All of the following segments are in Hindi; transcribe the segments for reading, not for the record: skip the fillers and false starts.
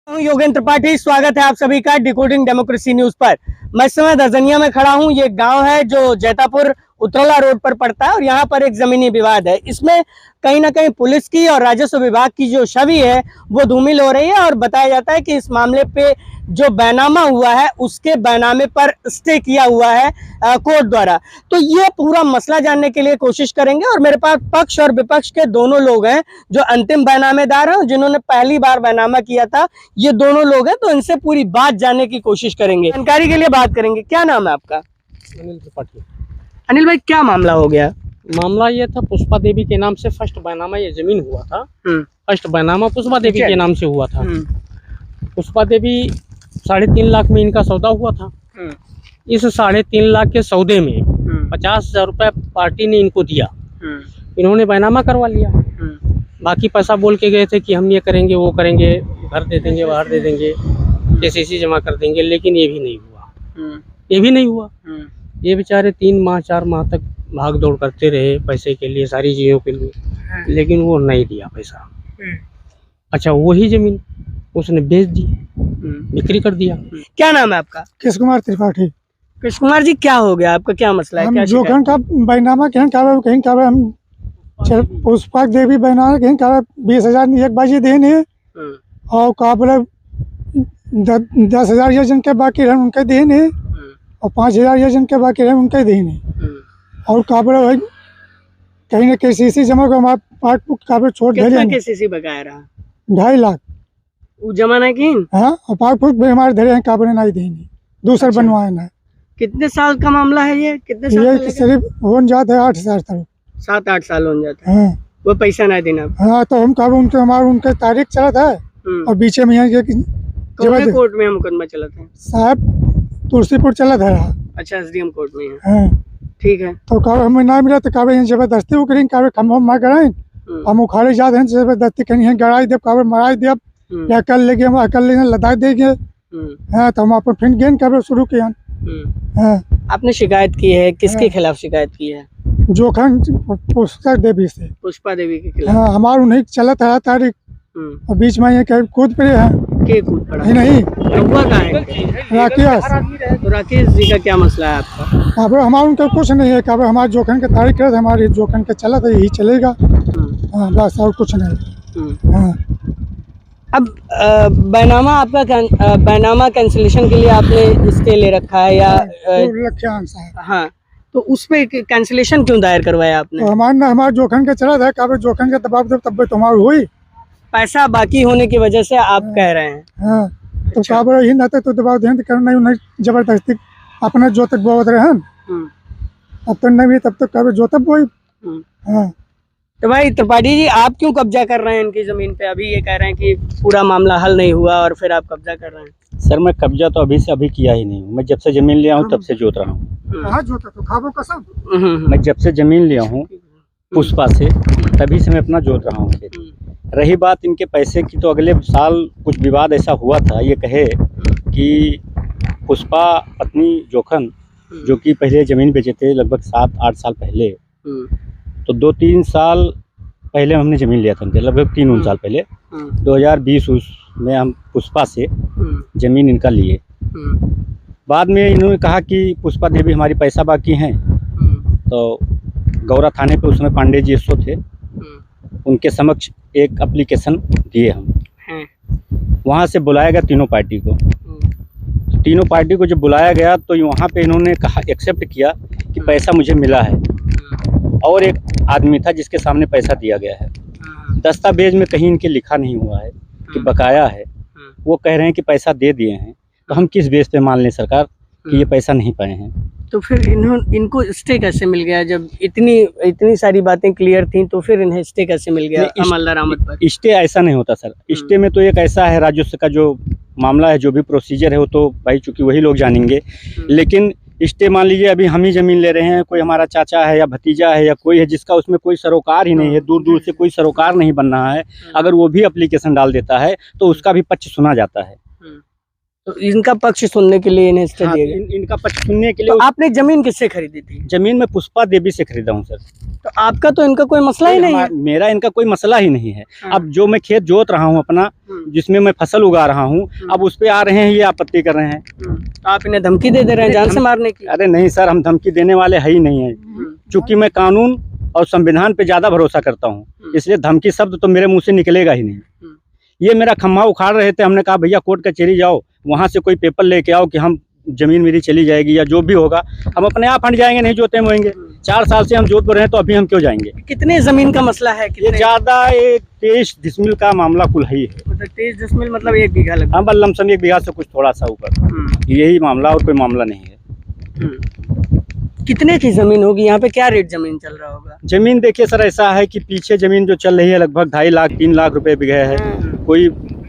योगेंद्र त्रिपाठी, स्वागत है आप सभी का डिकोडिंग डेमोक्रेसी न्यूज पर। मैं इस समय दर्जनिया में खड़ा हूं। ये गांव है जो जैतापुर उतरौला रोड पर पड़ता है और यहाँ पर एक जमीनी विवाद है। इसमें कहीं ना कहीं पुलिस की और राजस्व विभाग की जो छवि है वो धूमिल हो रही है और बताया जाता है कि इस मामले पे जो बैनामा हुआ है उसके बैनामे पर स्टे किया हुआ है कोर्ट द्वारा। तो ये पूरा मसला जानने के लिए कोशिश करेंगे और मेरे पास पक्ष और विपक्ष के दोनों लोग हैं जो अंतिम बैनामेदार हैं, जिन्होंने पहली बार बैनामा किया था। ये दोनों लोग हैं, तो इनसे पूरी बात जानने की कोशिश करेंगे, जानकारी के लिए बात करेंगे। क्या नाम है आपका? अनिल त्रिपाठी। अनिल भाई, क्या मामला हो गया? मामला ये था, पुष्पा देवी के नाम से फर्स्ट बैनामा ये जमीन हुआ था। फर्स्ट बैनामा पुष्पा देवी के नाम से हुआ था। पुष्पा देवी 3.5 लाख में इनका सौदा हुआ था। इस 3.5 लाख के सौदे में 50,000 रुपये पार्टी ने इनको दिया। इन्होंने बैनामा करवा लिया। बाकी पैसा बोल के गए थे कि हम ये करेंगे, वो करेंगे, घर दे देंगे, बाहर दे देंगे, KCC जमा कर देंगे, लेकिन ये भी नहीं हुआ। ये बेचारे 3 माह 4 माह तक भाग दौड़ करते रहे पैसे के लिए, सारी चीज़ों के लिए, लेकिन वो नहीं दिया पैसा। अच्छा, वही जमीन उसने बेच दी, बिक्री कर दिया। क्या नाम है आपका? कृष्ण कुमार त्रिपाठी। कृष्ण कुमार जी, क्या हो गया? आपका क्या मसला है? हम क्या जोखन का बैनामा कहीं का हम पुष्पा देवी बैनामा कहीं का 20,000 एक बाजी देने और का बोले 10,000 योजन के बाकी रहे उनके देने और 5,000 योजन के बाकी रहे उनके देने और का बोले भाई कहीं ना KCC जमा को हमारे पार्ट का छोड़ दे कितना KCC बकाया रहा? 2.5 लाख वो जमा नहीं की? हाँ, और पार्ट फुट भी हमारे धरे हैं, काबरे नहीं देंगे, दूसरा बनवाए ना। कितने साल का मामला है ये? कितने साल? ये सिर्फ हो जाता है 8,000 तक, 7-8 साल हो जाते हैं। हाँ। वो पैसा नहीं देना। हाँ, तो हम कब उनके तारीख चला था और बीचे में यहाँ कोर्ट में मुकदमा चला था साहब, तुलसीपुर चला था। अच्छा, SDM कोर्ट में है। हाँ, ठीक है। तो कब हमें ना मिला तो कब यहाँ जबरदस्ती वो करेंगे, कब खम्भों में गड़ाए हम उखाड़े जाते हैं जबरदस्ती कहीं यहाँ गड़ाई दे, कब मराई दे, या कल लेके हम अकल लेने लदा देंगे। हाँ, तो हम अपन फिर गेंद कब शुरू किया। हाँ, आपने शिकायत की है? किसके खिलाफ शिकायत की है? जोखन पुष्पा देवी से। पुष्पा देवी के खिलाफ? हाँ, हमारा उन्हें चला था तारीख और बीच में ये कूद पड़े हैं। के कूद पड़ा? नहीं, हुआ कहाँ है? राकेश। तो राकेश जी का क्या मसला है आपका? अब हमारा उनका कुछ नहीं है, कब हमारे जोखन के तारीख है, हमारे जोखन के चला था, यही चलेगा। हाँ, बस और कुछ नहीं। हाँ, अब बैनामा आपका बैनामा कैंसिलेशन के लिए आपने स्टे ले रखा है या? हाँ, तो उसमें कैंसिलेशन क्यों दायर करवाया आपने? तो हमारा जोखन के चला था, कब जोखन के दबाव जब तब तुम्हारी हुई, पैसा बाकी होने की वजह से आप कह रहे हैं। हाँ, तो अच्छा। कब ही रहते तो दबाव दें करना नहीं, जबरदस्ती अपना जो तक बहुत रहे हैं, अब तो नहीं तब तक कब जो तक वही। हाँ, तो भाई त्रिपाठी जी, आप क्यों कब्जा कर रहे हैं इनकी जमीन पे? अभी ये कह रहे हैं कि पूरा मामला हल नहीं हुआ और फिर आप कब्जा कर रहे हैं। सर, मैं कब्जा तो अभी से किया ही नहीं हूँ। मैं जब से जमीन लिया हूँ तब से जोत रहा हूँ। मैं जब से जमीन लिया हूँ पुष्पा से तभी से मैं अपना जोत रहा हूँ। रही बात इनके पैसे की, तो अगले साल कुछ विवाद ऐसा हुआ था, ये कहे कि पुष्पा पत्नी जोखन जो कि पहले ज़मीन बेचे थे लगभग 7-8 साल पहले, तो 2-3 साल पहले हमने ज़मीन लिया था, लगभग 3-4 साल पहले 2020 में हम पुष्पा से ज़मीन इनका लिए। बाद में इन्होंने कहा कि पुष्पा देवी हमारी पैसा बाकी हैं, तो गौरा थाने पे उस समय पांडे जी एसओ थे, उनके समक्ष एक एप्लीकेशन दिए हम। वहाँ से बुलाया गया तीनों पार्टी को। तीनों पार्टी को जब बुलाया गया तो वहाँ पे इन्होंने कहा, एक्सेप्ट किया कि पैसा मुझे मिला है, और एक आदमी था जिसके सामने पैसा दिया गया है। दस्तावेज में कहीं इनके लिखा नहीं हुआ है कि बकाया है। वो कह रहे हैं कि पैसा दे दिए हैं, तो हम किस बेस पे मान लें सरकार कि ये पैसा नहीं पाए हैं? तो फिर इनको स्टे कैसे मिल गया? जब इतनी सारी बातें क्लियर थी तो फिर इन्हें स्टे कैसे मिल गया अमलदार अहमद पर? स्टे ऐसा नहीं होता सर। स्टे में तो एक ऐसा है, राजस्व का जो मामला है, जो भी प्रोसीजर है वो तो भाई चूंकि वही लोग जानेंगे। लेकिन स्टे मान लीजिए अभी हम ही जमीन ले रहे हैं, कोई हमारा चाचा है या भतीजा है या कोई है जिसका उसमें कोई सरोकार ही नहीं है, दूर दूर से कोई सरोकार नहीं बन रहा है, अगर वो भी एप्लीकेशन डाल देता है तो उसका भी पक्ष सुना जाता है। तो इनका पक्ष सुनने के लिए इन्हें स्टे हाँ, दिया गया। इनका पक्ष सुनने के लिए तो आपने जमीन किससे खरीदी थी? जमीन में पुष्पा देवी से खरीदा हूँ सर। तो आपका तो इनका कोई मसला ही नहीं है। मेरा इनका कोई मसला ही नहीं है। हाँ। अब जो मैं खेत जोत रहा हूँ अपना, जिसमें मैं फसल उगा रहा हूँ, अब उस पे आ रहे हैं, ये आपत्ति कर रहे हैं। तो आप इन्हें धमकी दे रहे हैं जान से मारने की? अरे नहीं सर, हम धमकी देने वाले है ही नहीं है। चूंकि मैं कानून और संविधान पे ज्यादा भरोसा करता हूँ, इसलिए धमकी शब्द तो मेरे मुंह से निकलेगा ही नहीं। ये मेरा खम्भा उखाड़ रहे थे, हमने कहा भैया कोर्ट कचहरी जाओ, वहां से कोई पेपर लेके आओ कि हम जमीन मेरी चली जाएगी या जो भी होगा, हम अपने आप हट जाएंगे, नहीं जोते मोएंगे। 4 साल से हम जोधपुर हैं, तो अभी हम क्यों जाएंगे? कितने जमीन का मसला है? ये कितने? ज्यादा 23 डिसमिल का मामला कुल है ही है। मतलब 23 डिसमिल मतलब 1 बीघा लगभग। हाँ, लमसम 1 बीघा से कुछ थोड़ा सा ऊपर, यही मामला और कोई मामला नहीं है। कितने की जमीन होगी यहाँ पे? क्या रेट जमीन चल रहा होगा? जमीन देखिए सर, ऐसा है कि पीछे जमीन जो चल रही है लगभग 2.5 लाख 3 लाख रुपए बिघा है, कोई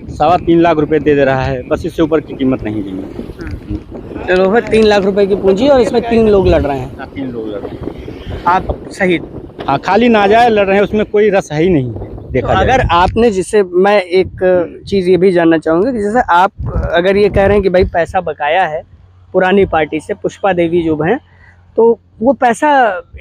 3.25 लाख रुपए दे रहा है, बस इससे ऊपर की कीमत नहीं जमीन। चलो फिर 3 लाख रुपए की पूंजी और इसमें 3 लोग लड़ रहे हैं। 3 लोग लड़ रहे हैं, आप सहित। हाँ, खाली नाजायज लड़ रहे हैं, उसमें कोई रस है ही नहीं है। देखा तो जाए। अगर आपने, जिससे मैं एक चीज ये भी जानना चाहूंगा कि जैसे आप अगर ये कह रहे हैं कि भाई पैसा बकाया है पुरानी पार्टी से, पुष्पा देवी जो हैं, तो वो पैसा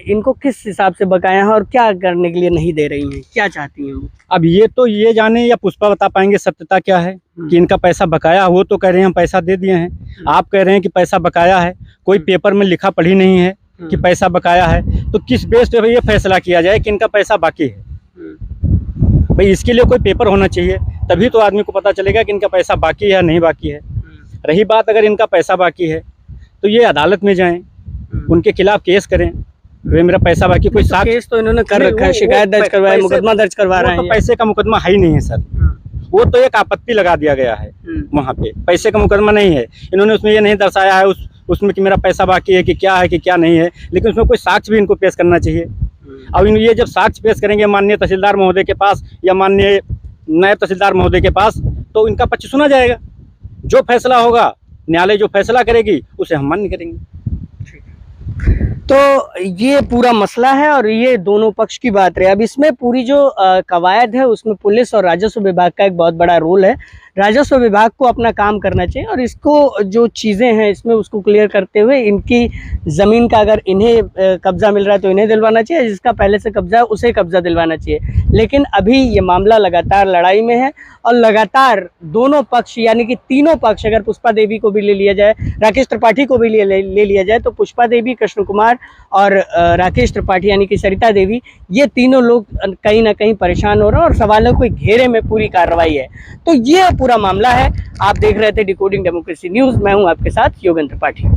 इनको किस हिसाब से बकाया है और क्या करने के लिए नहीं दे रही हैं? क्या चाहती हैं वो? अब ये तो ये जाने या पुष्पा बता पाएंगे सत्यता क्या है कि इनका पैसा बकाया। वो तो कह रहे हैं हम पैसा दे दिए हैं, आप कह रहे हैं कि पैसा बकाया है, कोई पेपर में लिखा पढ़ी नहीं है कि पैसा बकाया है, तो किस बेस पे ये फैसला किया जाए कि इनका पैसा बाकी है? भाई इसके लिए कोई पेपर होना चाहिए, तभी तो आदमी को पता चलेगा कि इनका पैसा बाकी है या नहीं बाकी है। रही बात अगर इनका पैसा बाकी है तो ये अदालत में जाएं, उनके खिलाफ केस करें, वे मेरा पैसा बाकी, कोई साक्ष्य केस तो इन्होंने कर रखा है, वो शिकायत दर्ज करवाया, पैसे- मुकदमा दर्ज करवा वो रहे तो हैं। पैसे का मुकदमा है ही नहीं है सर, वो तो एक आपत्ति लगा दिया गया है वहाँ पे, पैसे का मुकदमा नहीं है। इन्होंने उसमें ये नहीं दर्शाया है उसमें कि मेरा पैसा बाकी है कि क्या नहीं है, लेकिन उसमें कोई साक्ष्य भी इनको पेश करना चाहिए। अब ये जब साक्ष्य पेश करेंगे माननीय तहसीलदार महोदय के पास या माननीय नायब तहसीलदार महोदय के पास, तो इनका पक्ष सुना जाएगा। जो फैसला होगा, न्यायालय जो फैसला करेगी उसे हम मान्य करेंगे। तो ये पूरा मसला है और ये दोनों पक्ष की बात रही। अब इसमें पूरी जो कवायद है उसमें पुलिस और राजस्व विभाग का एक बहुत बड़ा रोल है। राजस्व विभाग को अपना काम करना चाहिए और इसको जो चीज़ें हैं इसमें उसको क्लियर करते हुए इनकी ज़मीन का अगर इन्हें कब्ज़ा मिल रहा है तो इन्हें दिलवाना चाहिए, जिसका पहले से कब्ज़ा है उसे कब्ज़ा दिलवाना चाहिए। लेकिन अभी ये मामला लगातार लड़ाई में है और लगातार दोनों पक्ष यानी कि तीनों पक्ष, अगर पुष्पा देवी को भी ले लिया जाए, राकेश त्रिपाठी को भी ले लिया जाए, तो पुष्पा देवी, कृष्ण कुमार और राकेश त्रिपाठी यानी कि सरिता देवी, ये तीनों लोग कहीं ना कहीं परेशान हो रहे हैं और सवालों के घेरे में पूरी कार्रवाई है। तो ये पूरा मामला है। आप देख रहे थे डिकोडिंग डेमोक्रेसी न्यूज़, मैं हूं आपके साथ योगेंद्र त्रिपाठी।